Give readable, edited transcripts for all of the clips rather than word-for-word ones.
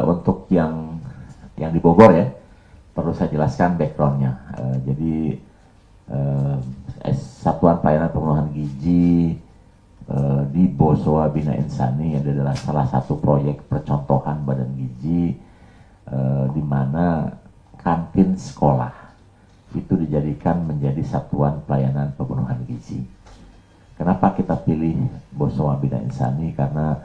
untuk yang di Bogor ya, perlu saya jelaskan backgroundnya. Jadi Satuan Pelayanan Pemenuhan Gizi di Bosowa Bina Insani adalah salah satu proyek percontohan badan gizi di mana kantin sekolah itu dijadikan menjadi satuan pelayanan pemenuhan gizi. Kenapa kita pilih Bosowa Bina Insani? Karena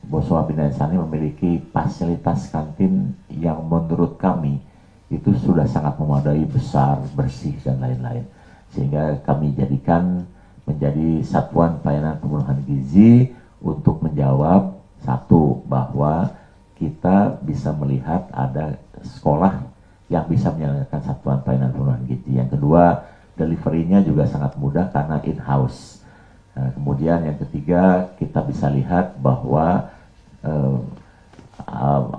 Bosowa Bina Insani memiliki fasilitas kantin yang menurut kami itu sudah sangat memadai, besar, bersih, dan lain-lain. Sehingga kami jadikan menjadi satuan pelayanan pemenuhan gizi untuk menjawab satu, bahwa kita bisa melihat ada sekolah yang bisa menjalankan satuan pelayanan pemenuhan gizi. Yang kedua, delivery-nya juga sangat mudah karena in-house. Kemudian yang ketiga, kita bisa lihat bahwa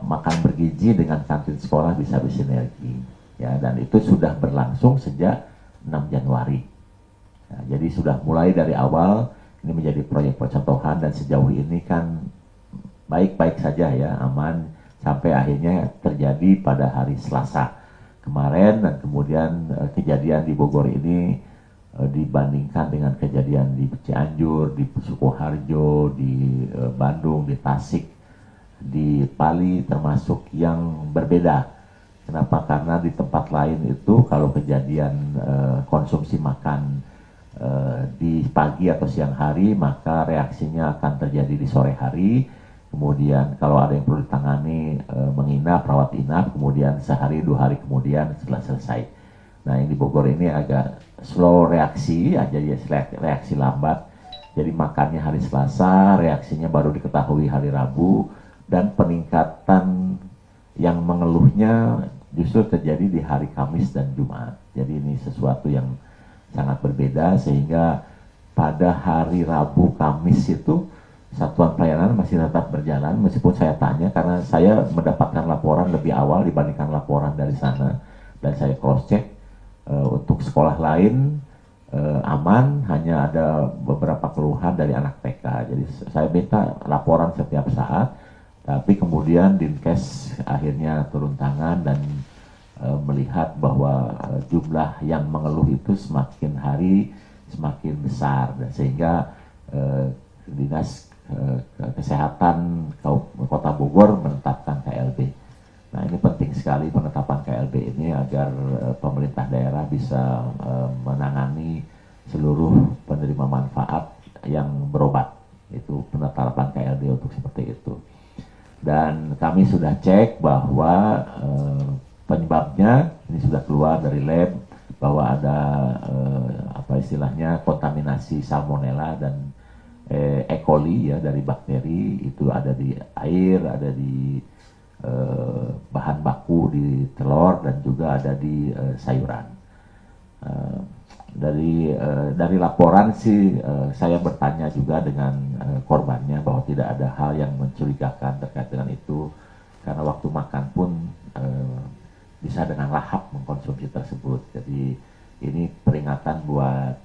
makan bergizi dengan kantin sekolah bisa bersinergi. Ya, dan itu sudah berlangsung sejak 6 Januari. Nah, jadi sudah mulai dari awal ini menjadi proyek percontohan dan sejauh ini kan baik-baik saja ya, aman sampai akhirnya terjadi pada hari Selasa kemarin. Dan kemudian kejadian di Bogor ini dibandingkan dengan kejadian di Cianjur, di Sukoharjo, di Bandung, di Tasik, di Pali termasuk yang berbeda. Kenapa? Karena di tempat lain itu kalau kejadian konsumsi makan di pagi atau siang hari, maka reaksinya akan terjadi di sore hari. Kemudian kalau ada yang perlu ditangani menginap, rawat inap, kemudian sehari 2 hari kemudian setelah selesai. Nah, yang di Bogor ini agak slow reaksi, jadi reaksi lambat. Jadi makannya hari Selasa, reaksinya baru diketahui hari Rabu, dan peningkatan yang mengeluhnya justru terjadi di hari Kamis dan Jumat. Jadi ini sesuatu yang sangat berbeda, sehingga pada hari Rabu Kamis itu satuan pelayanan masih tetap berjalan meskipun saya tanya, karena saya mendapatkan laporan lebih awal dibandingkan laporan dari sana, dan saya cross check untuk sekolah lain aman, hanya ada beberapa keluhan dari anak TK. Jadi saya minta laporan setiap saat, tapi kemudian Dinkes akhirnya turun tangan dan melihat bahwa jumlah yang mengeluh itu semakin hari semakin besar, dan sehingga Dinas Kesehatan Kota Bogor menetapkan KLB. Nah, ini penting sekali penetapan KLB ini agar pemerintah daerah bisa menangani seluruh penerima manfaat yang berobat. Itu penetapan KLB untuk seperti itu. Dan kami sudah cek bahwa penyebabnya ini sudah keluar dari lab, bahwa ada apa istilahnya kontaminasi salmonella dan E. coli ya, dari bakteri itu ada di air, ada di bahan baku di telur, dan juga ada di sayuran. Dari laporan sih saya bertanya juga dengan korbannya bahwa tidak ada hal yang mencurigakan terkait dengan itu, karena waktu makan pun bisa dengan lahap mengkonsumsi tersebut. Jadi ini peringatan buat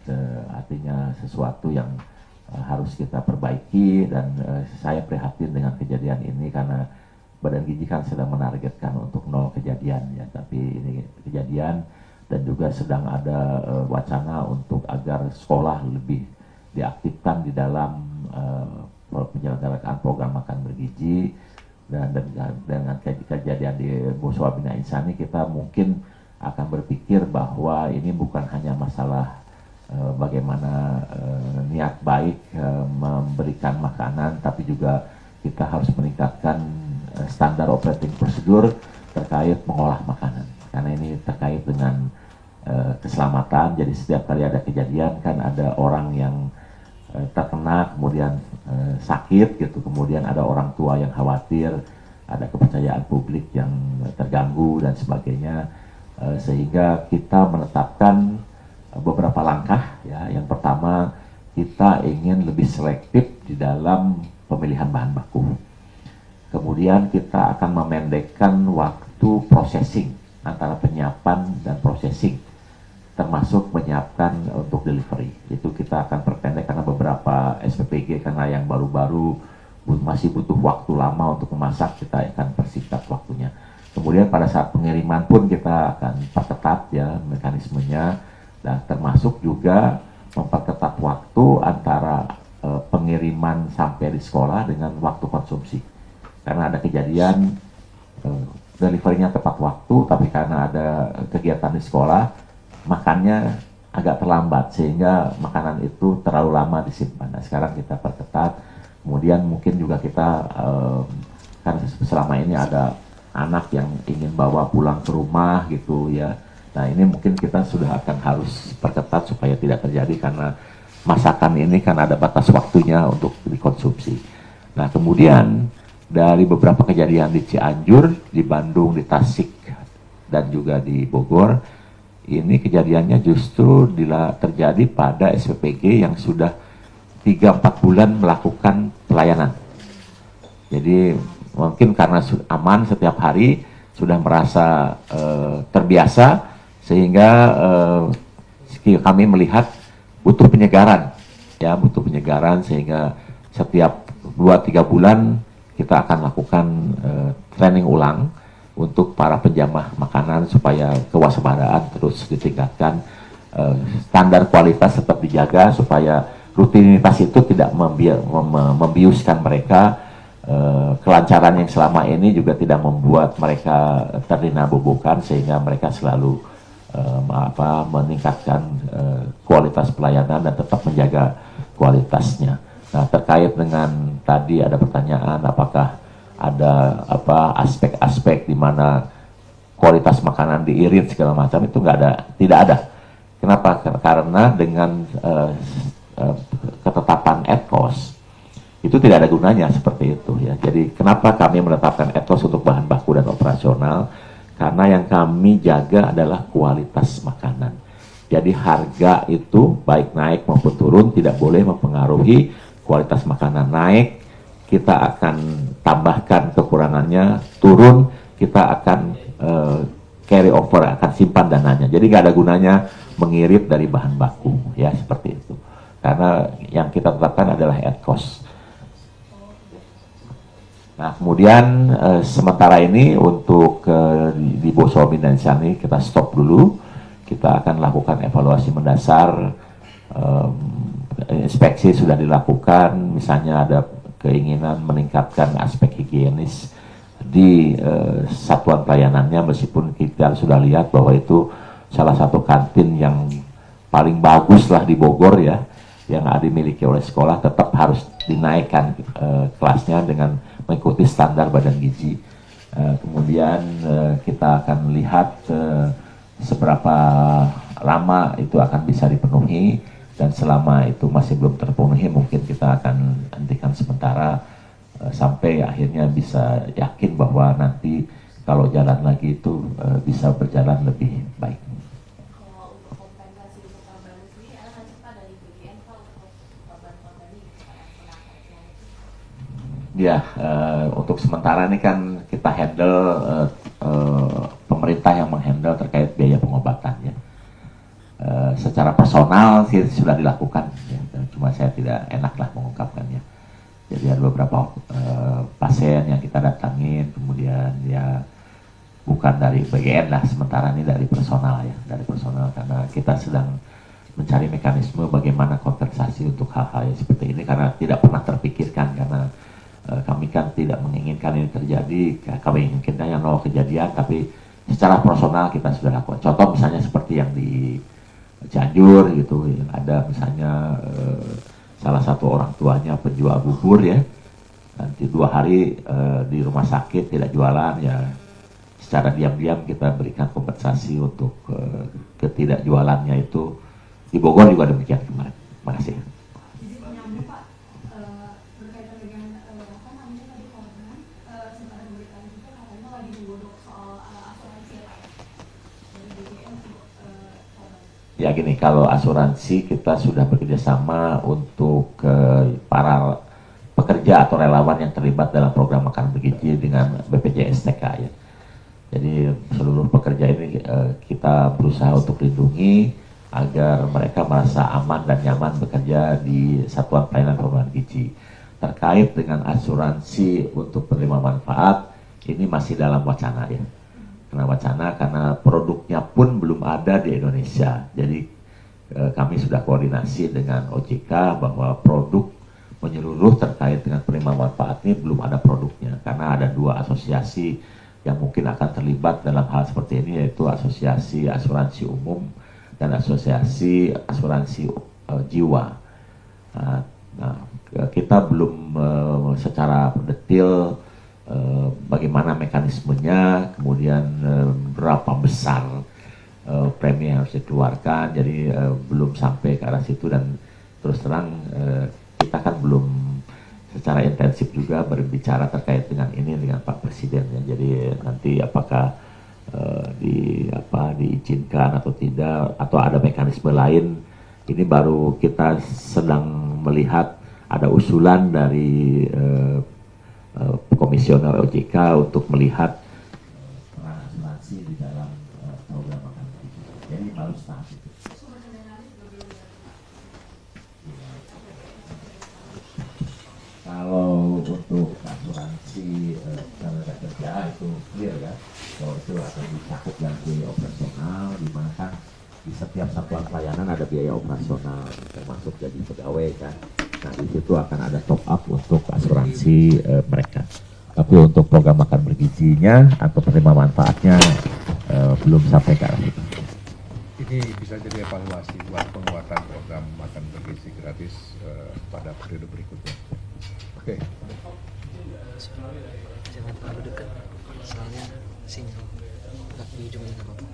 artinya sesuatu yang harus kita perbaiki, dan saya prihatin dengan kejadian ini karena Badan Gizi kan sedang menargetkan untuk 0 kejadian ya, tapi ini kejadian, dan juga sedang ada wacana untuk agar sekolah lebih diaktifkan di dalam penyelenggaraan program makan bergizi. Dan dengan kejadian di Bosowa Bina Insani, kita mungkin akan berpikir bahwa ini bukan hanya masalah bagaimana niat baik memberikan makanan, tapi juga kita harus meningkatkan standar operating prosedur terkait mengolah makanan, karena ini terkait dengan keselamatan. Jadi setiap kali ada kejadian kan ada orang yang terkena kemudian sakit gitu, kemudian ada orang tua yang khawatir, ada kepercayaan publik yang terganggu dan sebagainya, sehingga kita menetapkan beberapa langkah ya. Yang pertama, kita ingin lebih selektif di dalam pemilihan bahan baku. Kemudian kita akan memendekkan waktu processing antara penyiapan dan processing, termasuk menyiapkan untuk delivery. Itu kita akan perpendek karena beberapa SPPG karena yang baru-baru masih butuh waktu lama untuk memasak, kita akan persingkat waktunya. Kemudian pada saat pengiriman pun kita akan perketat ya mekanismenya, dan termasuk juga memperketat waktu antara pengiriman sampai di sekolah dengan waktu konsumsi. Karena ada kejadian deliverynya tepat waktu, tapi karena ada kegiatan di sekolah, makannya agak terlambat sehingga makanan itu terlalu lama disimpan. Nah, sekarang kita perketat. Kemudian mungkin juga kita kan selama ini ada anak yang ingin bawa pulang ke rumah gitu ya. Nah, ini mungkin kita sudah akan harus perketat supaya tidak terjadi, karena masakan ini kan ada batas waktunya untuk dikonsumsi. Nah, kemudian dari beberapa kejadian di Cianjur, di Bandung, di Tasik, dan juga di Bogor, ini kejadiannya justru terjadi pada SPPG yang sudah 3-4 bulan melakukan pelayanan. Jadi mungkin karena aman setiap hari, sudah merasa terbiasa, sehingga kami melihat butuh penyegaran, ya butuh penyegaran, sehingga setiap 2-3 bulan kita akan lakukan training ulang untuk para penjamah makanan supaya kewaspadaan terus ditingkatkan, standar kualitas tetap dijaga supaya rutinitas itu tidak membiuskan mereka, kelancaran yang selama ini juga tidak membuat mereka terlena bobokan, sehingga mereka selalu meningkatkan kualitas pelayanan dan tetap menjaga kualitasnya. Nah, terkait dengan tadi ada pertanyaan apakah ada aspek-aspek di mana kualitas makanan diirit segala macam, itu tidak ada. Kenapa? Karena dengan ketetapan etos itu tidak ada gunanya seperti itu ya. Jadi kenapa kami menetapkan etos untuk bahan baku dan operasional? Karena yang kami jaga adalah kualitas makanan. Jadi harga itu baik naik maupun turun tidak boleh mempengaruhi kualitas makanan. Naik, kita akan tambahkan kekurangannya, turun, kita akan carry over, akan simpan dananya. Jadi nggak ada gunanya mengirit dari bahan baku ya, seperti itu. Karena yang kita tetapkan adalah at cost. Nah, kemudian sementara ini untuk di Bosomi dan Sani kita stop dulu. Kita akan lakukan evaluasi mendasar. Inspeksi sudah dilakukan, misalnya ada keinginan meningkatkan aspek higienis di satuan pelayanannya, meskipun kita sudah lihat bahwa itu salah satu kantin yang paling bagus lah di Bogor ya, yang dimiliki oleh sekolah, tetap harus dinaikkan kelasnya dengan mengikuti standar badan gizi. Kemudian kita akan lihat seberapa lama itu akan bisa dipenuhi, dan selama itu masih belum terpenuhi mungkin kita akan hentikan sementara sampai akhirnya bisa yakin bahwa nanti kalau jalan lagi itu bisa berjalan lebih baik. Ya, untuk sementara ini kan kita handle, pemerintah yang menghandle terkait biaya pengobatan ya. Secara personal sih sudah dilakukan, ya, cuma saya tidak enak lah mengungkapkannya. Jadi ada beberapa pasien yang kita datangin, kemudian ya bukan dari BGN lah, sementara ini dari personal ya, dari personal, karena kita sedang mencari mekanisme bagaimana kompensasi untuk hal-hal yang seperti ini, karena tidak pernah terpikirkan, karena kami kan tidak menginginkan ini terjadi, kami inginkan yang kejadian, tapi secara personal kita sudah lakukan. Contoh misalnya seperti yang di Cianjur gitu, yang ada misalnya salah satu orang tuanya penjual bubur ya, nanti 2 hari di rumah sakit tidak jualan ya, secara diam-diam kita berikan kompensasi untuk ketidakjualannya itu. Di Bogor juga demikian kemarin. Terima kasih. Ya gini, kalau asuransi kita sudah bekerjasama untuk para pekerja atau relawan yang terlibat dalam program makan bergizi dengan BPJS TK ya. Jadi seluruh pekerja ini kita berusaha untuk lindungi agar mereka merasa aman dan nyaman bekerja di satuan pelayanan pemenuhan gizi. terkait dengan asuransi untuk penerima manfaat ini masih dalam wacana ya. Karena produknya pun belum ada di Indonesia. Jadi kami sudah koordinasi dengan OJK bahwa produk menyeluruh terkait dengan penerima manfaat ini belum ada produknya. Karena ada 2 asosiasi yang mungkin akan terlibat dalam hal seperti ini, yaitu Asosiasi Asuransi Umum dan Asosiasi Asuransi Jiwa. Kita belum secara detail bagaimana mekanismenya, kemudian berapa besar premi yang harus dikeluarkan, jadi belum sampai ke arah situ. Dan terus terang kita kan belum secara intensif juga berbicara terkait dengan ini dengan Pak Presiden ya. Jadi nanti apakah diizinkan atau tidak, atau ada mekanisme lain, ini baru kita sedang melihat. Ada usulan dari Komisioner OJK untuk melihat peran asuransi di dalam program makan bergizi. Jadi baru tahap itu. Kalau untuk asuransi tenaga kerja itu clear ya, kalau itu akan dicakup yang biaya operasional, di mana kan di setiap satuan pelayanan ada biaya operasional, termasuk jadi pegawai kan. Nah, di situ akan ada top up untuk asuransi mereka. Tapi untuk program makan bergizinya atau penerima manfaatnya belum sampai ke arah itu. Ini bisa jadi evaluasi buat penguatan program makan bergizi gratis pada periode berikutnya. Oke. Jangan terlalu dekat, soalnya sinyal nggak di ujungnya nggak apa-apa.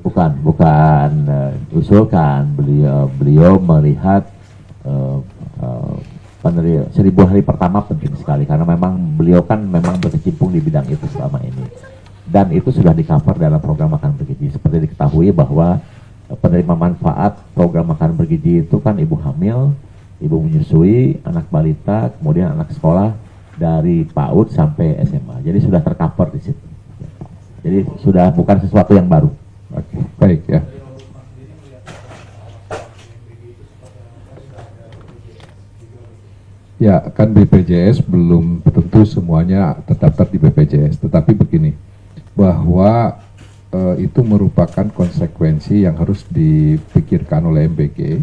Bukan usulkan, beliau melihat 1000 hari pertama penting sekali karena memang beliau kan memang berkecimpung di bidang itu selama ini, dan itu sudah di-cover dalam program makan bergizi. Seperti diketahui bahwa penerima manfaat program makan bergizi itu kan ibu hamil, ibu menyusui, anak balita, kemudian anak sekolah dari PAUD sampai SMA. Jadi sudah tercover di situ. Jadi sudah bukan sesuatu yang baru. Oke, baik ya. Ya, kan BPJS belum tentu semuanya terdaftar di BPJS, tetapi begini, bahwa itu merupakan konsekuensi yang harus dipikirkan oleh MBG.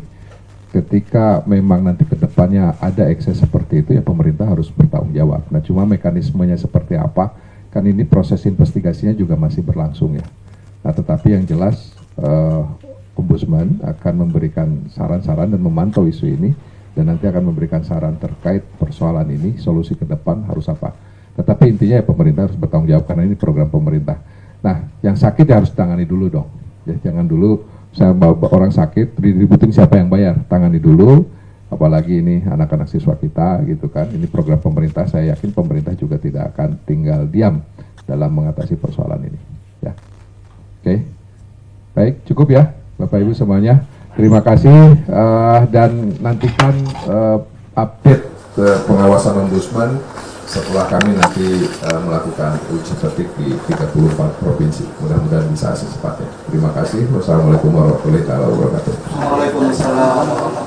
Ketika memang nanti ke depannya ada ekses seperti itu, ya pemerintah harus bertanggung jawab. Nah, cuma mekanismenya seperti apa, kan ini proses investigasinya juga masih berlangsung ya. Nah, tetapi yang jelas Ombudsman akan memberikan saran-saran dan memantau isu ini, dan nanti akan memberikan saran terkait persoalan ini, solusi ke depan harus apa. Tetapi intinya ya pemerintah harus bertanggung jawab karena ini program pemerintah. Nah, yang sakit ya harus tangani dulu dong. Ya, jangan dulu saya bawa orang sakit, diributin siapa yang bayar, tangani dulu. Apalagi ini anak-anak siswa kita gitu kan. Ini program pemerintah, saya yakin pemerintah juga tidak akan tinggal diam dalam mengatasi persoalan ini. Ya. Oke, baik, cukup ya Bapak Ibu semuanya. Terima kasih dan nantikan update pengawasan Ombudsman setelah kami nanti melakukan uji petik di 34 provinsi. Mudah-mudahan bisa secepatnya. Terima kasih. Wassalamualaikum warahmatullahi wabarakatuh. Waalaikumsalam.